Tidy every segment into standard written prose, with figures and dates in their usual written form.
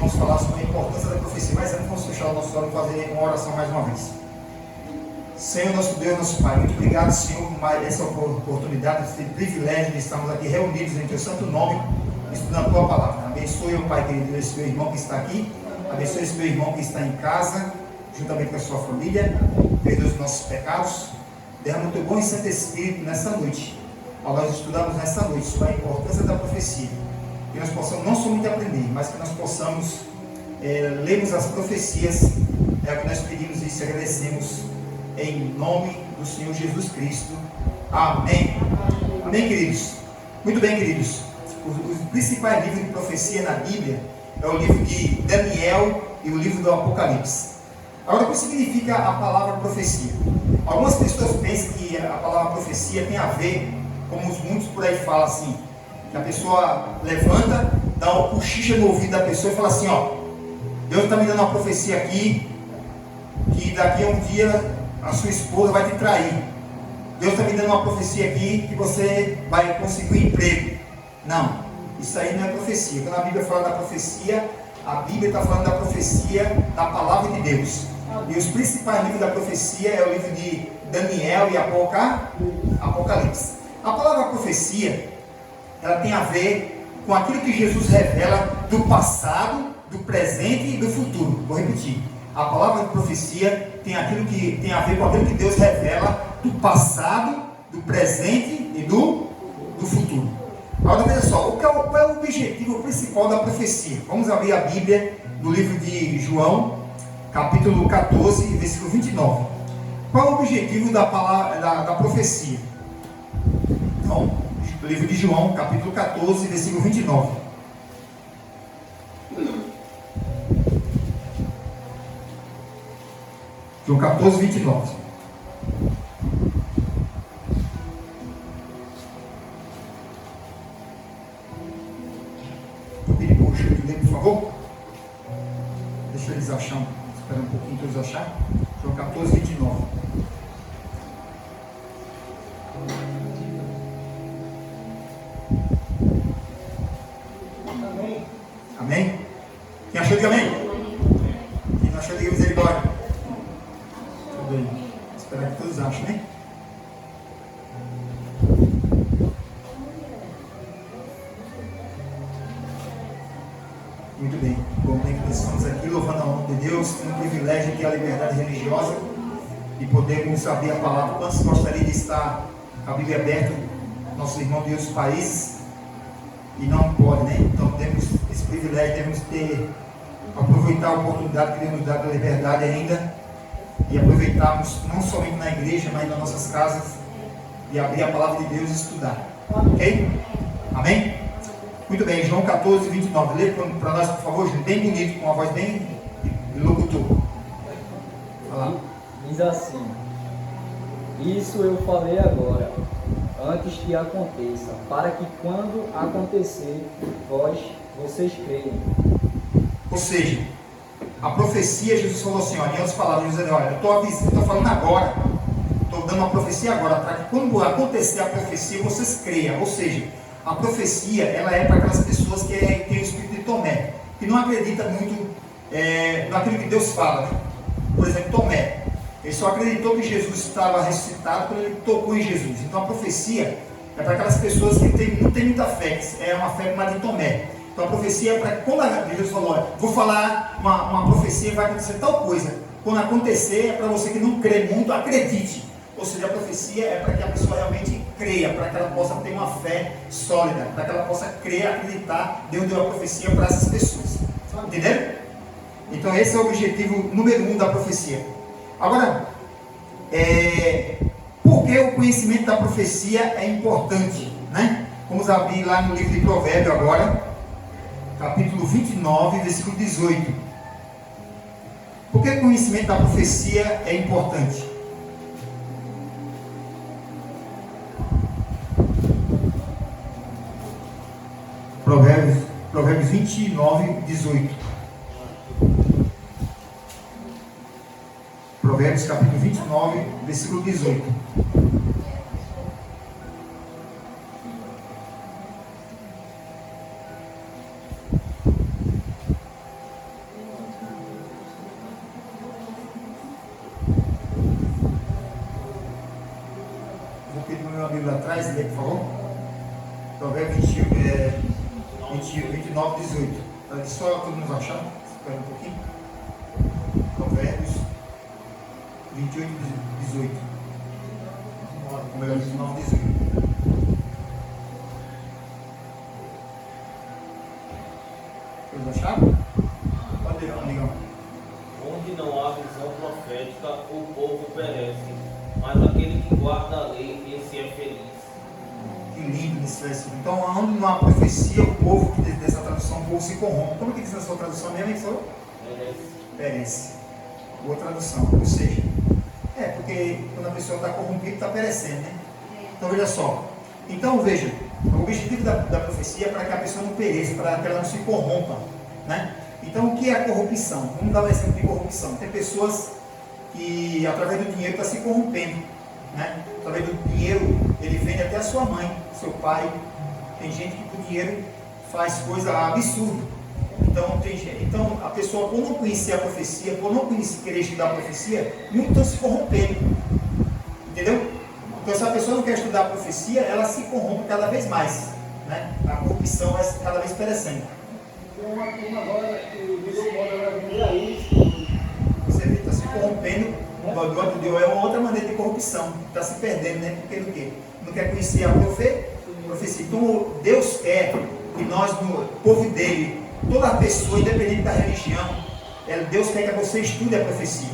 vamos falar sobre a importância da profecia. Mas antes, vamos fechar o nosso olho e fazer uma oração mais uma vez. Senhor, nosso Deus, nosso Pai, muito obrigado, Senhor, por mais essa oportunidade, esse privilégio de estarmos aqui reunidos em Teu santo nome, estudando a Tua palavra. Abençoe, o Pai querido, esse meu irmão que está aqui, abençoe esse meu irmão que está em casa, juntamente com a sua família, perdoe os nossos pecados, derrama o Teu bom e santo Espírito nessa noite, ao nós estudarmos nessa noite sobre a importância da profecia, que nós possamos não somente aprender, mas que nós possamos lermos as profecias, é o que nós pedimos e te agradecemos, em nome do Senhor Jesus Cristo. Amém. Amém, queridos. Muito bem, queridos. Os principais livros de profecia na Bíblia é o livro de Daniel e o livro do Apocalipse. Agora, o que significa a palavra profecia? Algumas pessoas pensam que a palavra profecia tem a ver, como muitos por aí falam assim, que a pessoa levanta, dá uma cochicha no ouvido da pessoa e fala assim, ó, Deus está me dando uma profecia aqui, que daqui a um dia a sua esposa vai te trair. Deus está me dando uma profecia aqui que você vai conseguir um emprego. Não, isso aí não é profecia. Quando a Bíblia fala da profecia, a Bíblia está falando da profecia da palavra de Deus. E os principais livros da profecia é o livro de Daniel e Apocalipse. A palavra profecia, ela tem a ver com aquilo que Jesus revela do passado, do presente e do futuro. Vou repetir. A palavra de profecia tem a ver com aquilo que Deus revela do passado, do presente e do futuro. Agora veja só, qual é o objetivo principal da profecia? Vamos abrir a Bíblia no livro de João, capítulo 14, versículo 29. Qual é o objetivo da profecia? Então, no livro de João, capítulo 14, versículo 29. João 14, 29. Eu pedi para o Chico ler, por favor. Deixa eles achar, espera um pouquinho para eles acharem. João 14, 29. Amém? Amém? Quem achou de amém? Quem não achou de misericórdia? Espero que todos achem, né? Muito bem. Bom, bem que nós estamos aqui louvando a nome de Deus, tendo o privilégio que é a liberdade religiosa e podermos abrir a palavra. Quantos gostariam de estar com a Bíblia aberta, nosso irmão de outros países, e não pode, né? Então temos esse privilégio, temos que aproveitar a oportunidade que Deus nos dá da liberdade ainda, e aproveitarmos não somente na igreja, mas nas nossas casas, e abrir a palavra de Deus e estudar. Ok? Amém? Muito bem, João 14, 29. Lê para nós, por favor, bem bonito, com uma voz bem locutor. Fala. Diz assim: isso eu falei agora, antes que aconteça, para que quando acontecer, vocês creiam. Ou seja, a profecia, Jesus falou assim, olha, em outras palavras, Jesus, olha, eu estou falando agora, estou dando uma profecia agora, para que quando acontecer a profecia, vocês creiam. Ou seja, a profecia, ela é para aquelas pessoas que têm o espírito de Tomé, que não acredita muito naquilo que Deus fala. Por exemplo, Tomé, ele só acreditou que Jesus estava ressuscitado quando ele tocou em Jesus. Então a profecia é para aquelas pessoas que não têm muita fé, é uma fé como a de Tomé. Então a profecia é para quando Jesus falou, olha, vou falar uma profecia, vai acontecer tal coisa. Quando acontecer, é para você que não crê muito, acredite. Ou seja, a profecia é para que a pessoa realmente creia, para que ela possa ter uma fé sólida, para que ela possa crer, acreditar. Deus deu a profecia para essas pessoas. Entenderam? Então esse é o objetivo número 1 da profecia. Agora, por que o conhecimento da profecia é importante, né? Vamos abrir lá no livro de Provérbios agora, capítulo 29, versículo 18. Por que o conhecimento da profecia é importante? Provérbios 29, 18. Provérbios capítulo 29, versículo 18. 29, 18. Só todo mundo achar? Espera um pouquinho. Provérbios 28, 18. Ou melhor, 19, 18. Todos acharam? Pode ir, amigão. Onde não há visão profética, o povo perece, mas aquele que guarda a lei, esse é feliz. Que lindo nesse versículo. Então, onde não há profecia, o povo, que dessa tradução, o povo se corrompe. Como é que diz a sua tradução mesmo, hein, senhor? Perece. Boa tradução. Ou seja, porque quando a pessoa está corrompida, está perecendo, né? Então, veja só. Então, veja, o objetivo da profecia é para que a pessoa não pereça, para que ela não se corrompa, né? Então, o que é a corrupção? Vamos dar um exemplo de corrupção. Tem pessoas que, através do dinheiro, estão se corrompendo, né? Através do dinheiro, ele vende até a sua mãe, seu pai. Tem gente que, por dinheiro, faz coisa absurda. Então, a pessoa, por não conhecer a profecia, por não querer estudar a profecia, muitos estão se corrompendo. Entendeu? Então, se a pessoa não quer estudar a profecia, ela se corrompe cada vez mais, né? A corrupção vai cada vez perecendo. Tem uma turma agora que virou moda na vida aí. Você está se corrompendo do outro Deus. É uma outra maneira de corrupção. Está se perdendo, né? Porque o quê? Não quer conhecer a profecia. Então, Deus quer que nós, no povo dele, toda pessoa, independente da religião, Deus quer que você estude a profecia.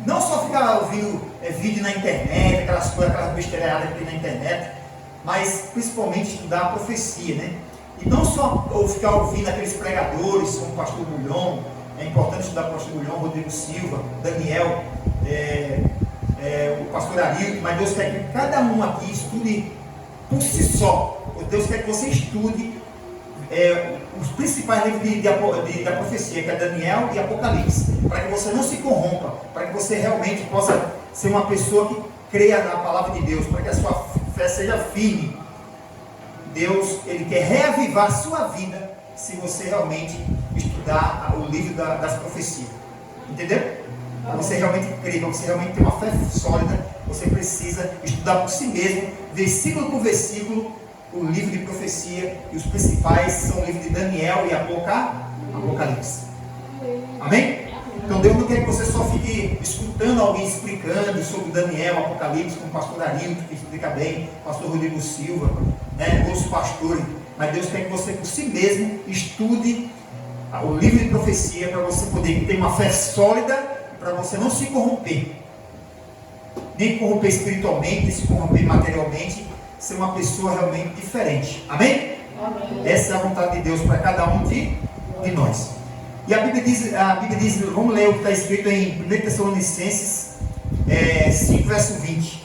Não só ficar ouvindo vídeo na internet, aquelas coisas, aquelas besteiradas que tem na internet, mas principalmente estudar a profecia, né? E não só ficar ouvindo aqueles pregadores como o pastor Bulhão. É importante estudar o pastor Bulhão, Rodrigo Silva, Daniel, o pastor Arilton, mas Deus quer que cada um aqui estude por si só. Deus quer que você estude os principais livros da profecia, que é Daniel e Apocalipse, para que você não se corrompa, para que você realmente possa ser uma pessoa que creia na palavra de Deus, para que a sua fé seja firme. Deus, Ele quer reavivar a sua vida se você realmente estudar o livro das profecias. Entendeu? Para você realmente crer, para você realmente ter uma fé sólida, você precisa estudar por si mesmo, versículo por versículo, o livro de profecia, e os principais são o livro de Daniel e Apocalipse. Amém? Então Deus não quer que você só fique escutando alguém explicando sobre Daniel, Apocalipse, como o pastor Arilton, que explica bem, o pastor Rodrigo Silva, né, outros pastores, mas Deus quer que você por si mesmo estude o livro de profecia, para você poder ter uma fé sólida, para você não se corromper, nem corromper espiritualmente, nem se corromper materialmente, ser uma pessoa realmente diferente. Amém? Amém. Essa é a vontade de Deus para cada um de nós. E a Bíblia diz, vamos ler o que está escrito em 1 Tessalonicenses 5, verso 20.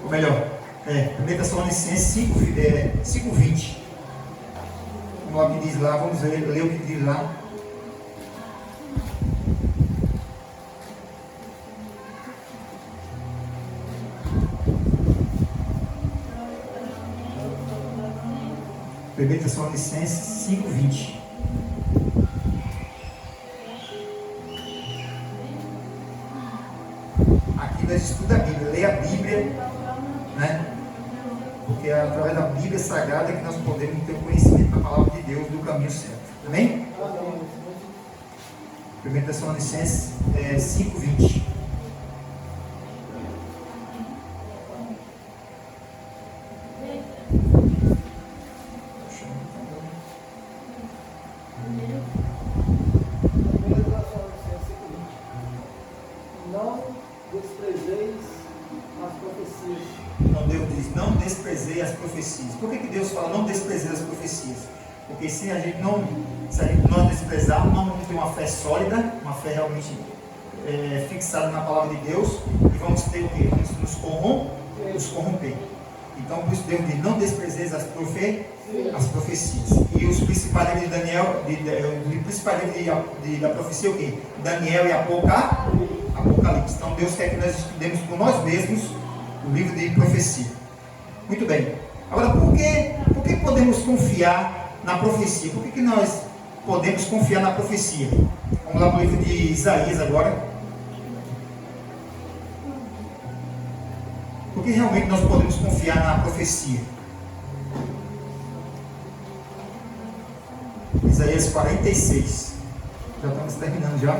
Ou melhor, 1 Tessalonicenses 5, 20. Vamos lá o que diz lá, vamos ler o que diz lá. Primeira Tessalonicenses 5:20. Aqui nós estudamos a Bíblia, lê a Bíblia, né? Porque é através da Bíblia Sagrada que nós podemos ter o conhecimento da palavra de Deus, do caminho certo. Amém? Primeira Tessalonicenses 5:20. Não desprezeis as profecias. Então Deus diz, não desprezei as profecias. Por que Deus fala não desprezei as profecias? Porque se a gente não desprezarmos, não vamos ter uma fé sólida, uma fé realmente fixada na palavra de Deus, e vamos ter o quê? Vamos nos corromper. Então por isso Deus diz, não desprezeis as profecias. E os principais livros de Daniel, o principal livro da profecia é o quê? Daniel e Apocalipse. Então Deus quer que nós estudemos por nós mesmos o livro de profecia. Muito bem. Agora, por que podemos confiar na profecia? Por que nós podemos confiar na profecia? Vamos lá para o livro de Isaías agora. Por que realmente nós podemos confiar na profecia? Isaías 46. Já estamos terminando já.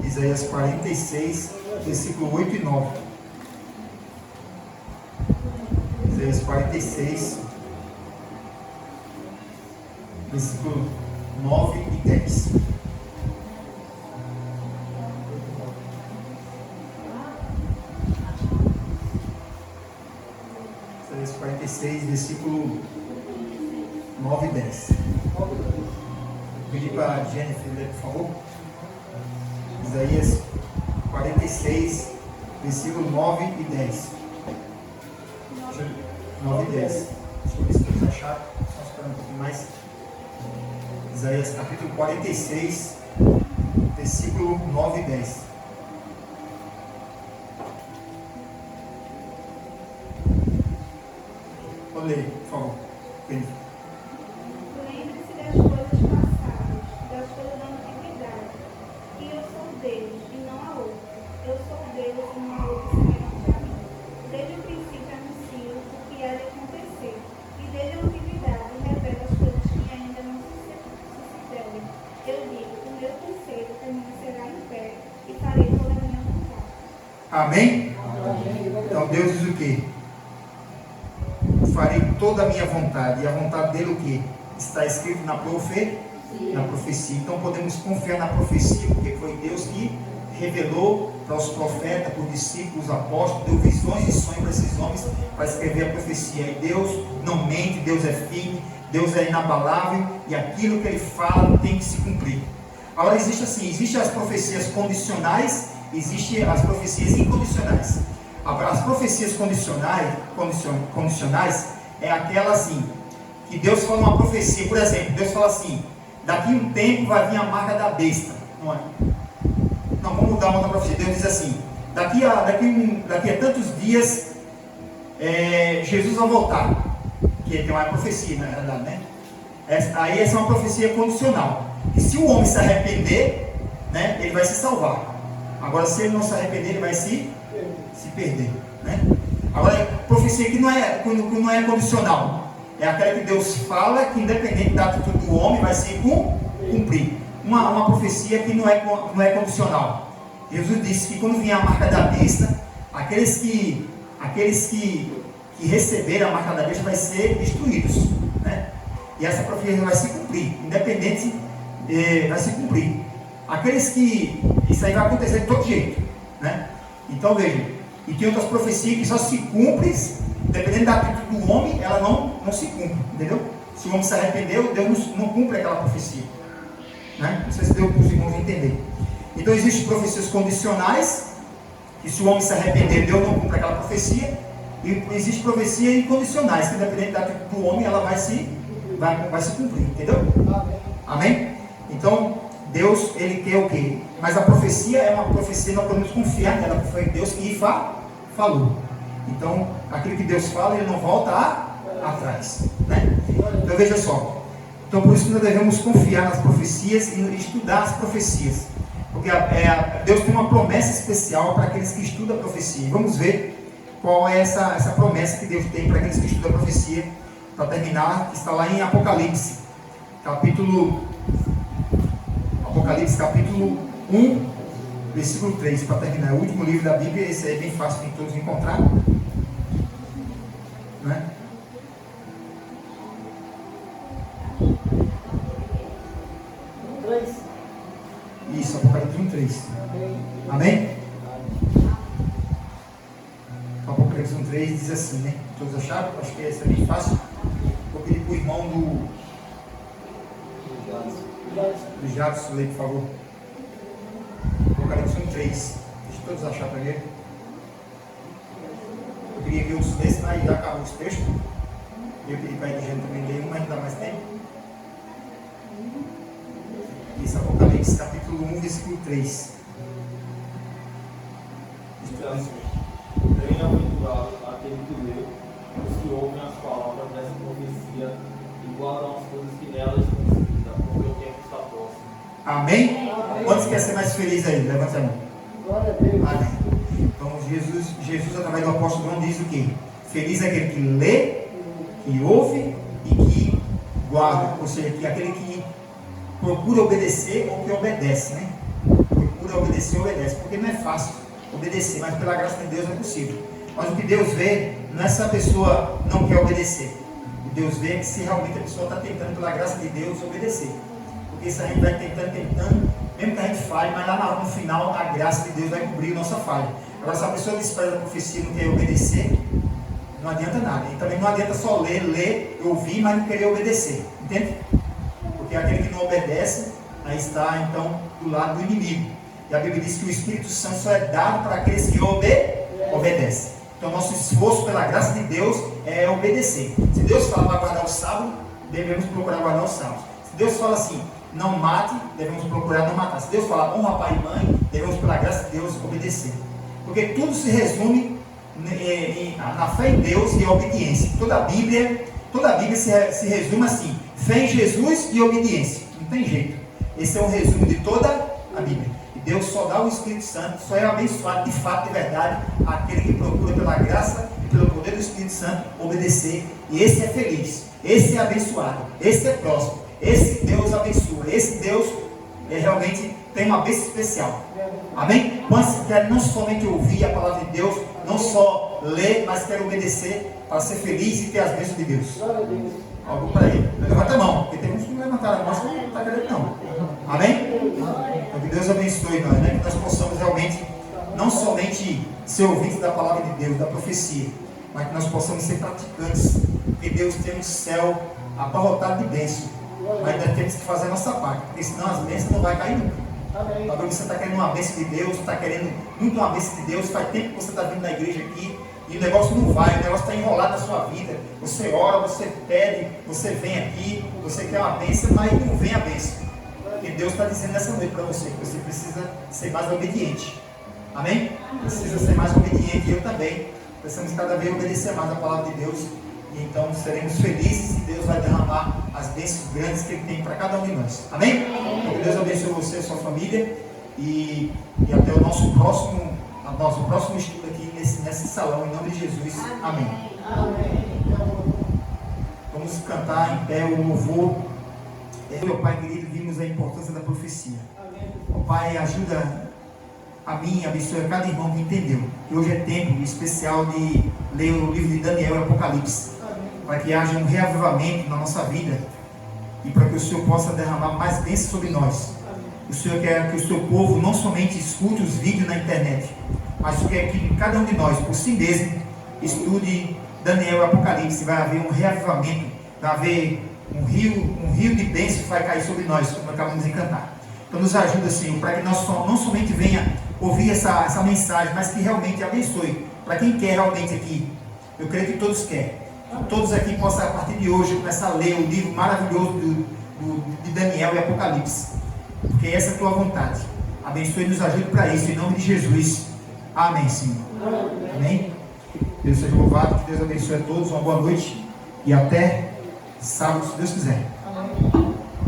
Isaías 46, versículo 8 e 9. Isaías 46, versículo 9 e 10. Isaías 46, versículo 9 e 10. Vou pedir para a Jennifer ler, por favor. Isaías 46, versículo 9 e 10. 9 e 10. Deixa eu ver se vocês acharam. Só esperar um pouquinho mais. Isaías capítulo 46, versículo 9 e 10. Vou ler, por favor. Lembre-se das coisas passadas, das coisas da antiguidade, que eu sou Deus e não há outro. Eu sou Deus e não há outro semelhante a mim. Desde o princípio anuncio o que há de acontecer, e desde a antiguidade revelo as coisas que ainda não se sucederem. Eu digo, o meu conselho permanecerá em pé e farei toda a minha vontade. Amém? Então Deus diz o quê? Farei toda a minha vontade. E a vontade dele o quê? Está escrito na profecia. Então podemos confiar na profecia, porque foi Deus que revelou para os profetas, para os discípulos, apóstolos, deu visões e sonhos para esses homens para escrever a profecia. E Deus não mente, Deus é firme, Deus é inabalável, e aquilo que ele fala tem que se cumprir. Agora existem as profecias condicionais, existem as profecias incondicionais. As profecias condicionais é aquela assim, que Deus fala uma profecia, por exemplo, Deus fala assim: daqui a um tempo vai vir a marca da besta. Não é? Não, vamos mudar uma outra profecia. Deus diz assim: daqui a tantos dias Jesus vai voltar. Que tem uma profecia, na verdade, né? Aí essa é uma profecia condicional. E se o homem se arrepender, né, ele vai se salvar. Agora, se ele não se arrepender, ele vai se perder, né? Agora, profecia que não é condicional, é aquela que Deus fala, que independente da atitude do homem vai se cumprir. Uma profecia que não é condicional. Jesus disse que quando vier a marca da besta, aqueles que receberem a marca da besta vai ser destruídos, né? E essa profecia vai se cumprir, independente, vai se cumprir. Aqueles que, isso aí vai acontecer de todo jeito, né? Então vejam, e tem outras profecias que só se cumprem, dependendo da atitude do homem, ela não se cumpre, entendeu? Se o homem se arrependeu, Deus não cumpre aquela profecia, né? Não sei se deu para os irmãos entender. Então existem profecias condicionais, que se o homem se arrepender, Deus não cumpre aquela profecia. E existem profecias incondicionais, que independente da atitude do homem, ela vai se cumprir, entendeu? Amém? Então Deus, ele quer o quê? Mas a profecia é uma profecia, nós podemos confiar nela, porque foi Deus que falou. Então, aquilo que Deus fala, ele não volta atrás, né? Então veja só, então por isso que nós devemos confiar nas profecias e estudar as profecias, porque Deus tem uma promessa especial para aqueles que estudam a profecia. Vamos ver qual é essa promessa que Deus tem para aqueles que estudam a profecia, para terminar, que está lá em Apocalipse capítulo 1, versículo 3, para terminar. É o último livro da Bíblia, esse aí é bem fácil de todos encontrar, né? Isso, Apocalipse 1, 3. Amém? Apocalipse 1, 3 diz assim, né? Todos acharam? Acho que esse é bem fácil. Vou pedir para o irmão do Jadson ler, por favor. Apocalipse 1, 3. Deixa todos achar para ele. Eu queria ver os textos, mas já acabou os textos. Eu pedi para a Edgene também ler um, mas não dá mais tempo. Isso, Apocalipse capítulo 1, versículo 3. Bem-aventurado aquele que lê, os que ouvem as palavras dessa profecia e guardam as coisas que nelas estão escritas, porque o tempo está próximo. Amém? Quantos querem ser mais felizes aí? Levanta a mão. Glória a Deus. Amém. Então Jesus, através do apóstolo João, diz o quê? Feliz é aquele que lê que ouve e que guarda, ou seja, que aquele que procura obedecer ou que obedece, né? Procura obedecer ou obedece, porque não é fácil obedecer, mas pela graça de Deus é possível. Mas o que Deus vê não é se a pessoa não quer obedecer. O que Deus vê é que se realmente a pessoa está tentando, pela graça de Deus, obedecer. Porque se a gente vai tentando, mesmo que a gente falhe, mas lá no final a graça de Deus vai cobrir a nossa falha. Agora, se a pessoa despreza a profecia e não quer obedecer, não adianta nada. E também não adianta só ler, ouvir, mas não querer obedecer. Entende? Porque aquele que não obedece, aí está então do lado do inimigo. E a Bíblia diz que o Espírito Santo só é dado para aqueles que obedecem. Então nosso esforço pela graça de Deus é obedecer. Se Deus fala para guardar o sábado, devemos procurar guardar o sábado. Se Deus fala assim, não mate, devemos procurar não matar. Se Deus fala honra pai e mãe, devemos pela graça de Deus obedecer. Porque tudo se resume na fé em Deus e a obediência. Toda a Bíblia se resume assim: fé em Jesus e obediência. Não tem jeito. Esse é um resumo de toda a Bíblia. E Deus só dá o Espírito Santo, só é abençoado de fato, de verdade, aquele que procura pela graça e pelo poder do Espírito Santo obedecer. E esse é feliz, esse é abençoado, esse é próximo, esse Deus abençoa, esse Deus realmente tem uma bênção especial. Amém? Quando quer não somente ouvir a palavra de Deus, não só ler, mas quer obedecer para ser feliz e ter as bênçãos de Deus. Algo para ele. Levanta a mão, porque tem uns que não levantaram a mão, que não está querendo não. Amém? Então que Deus abençoe nós, né? Que nós possamos realmente, não somente ser ouvintes da palavra de Deus, da profecia, mas que nós possamos ser praticantes. Porque Deus tem um céu abarrotado de bênçãos. Mas nós temos que fazer a nossa parte, porque senão as bênçãos não vão cair nunca. Talvez você está querendo uma bênção de Deus, está querendo muito uma bênção de Deus, faz tempo que você está vindo na igreja aqui e o negócio não vai, o negócio está enrolado na sua vida. Você ora, você pede, você vem aqui, você quer uma bênção, mas não vem a bênção. E Deus está dizendo nessa noite para você que você precisa ser mais obediente. Amém? Precisa ser mais obediente, e eu também. Precisamos cada vez obedecer mais a palavra de Deus. E então seremos felizes e Deus vai derramar as bênçãos grandes que Ele tem para cada um de nós. Amém? Então, Deus abençoe você e a sua família. E até o nosso próximo estudo aqui nesse salão, em nome de Jesus. Amém. Vamos cantar em pé o louvor. Meu Pai querido, vimos a importância da profecia. Ó Pai, ajuda a mim, abençoe a cada irmão que entendeu que hoje é tempo especial de ler o livro de Daniel e Apocalipse, para que haja um reavivamento na nossa vida e para que o Senhor possa derramar mais bênçãos sobre nós. O Senhor quer que o seu povo não somente escute os vídeos na internet, mas quer que cada um de nós, por si mesmo, estude Daniel e Apocalipse. Vai haver um reavivamento, vai haver um rio de bênçãos que vai cair sobre nós, como acabamos de cantar. Então nos ajuda, Senhor, para que nós não somente venha ouvir essa mensagem, mas que realmente abençoe para quem quer realmente aqui. Eu creio que todos querem. Que todos aqui possam, a partir de hoje, começar a ler o livro maravilhoso de Daniel e Apocalipse. Porque essa é a tua vontade. Abençoe e nos ajude para isso, em nome de Jesus. Amém, Senhor. Amém. Deus seja louvado, que Deus abençoe a todos. Uma boa noite e até sábado, se Deus quiser.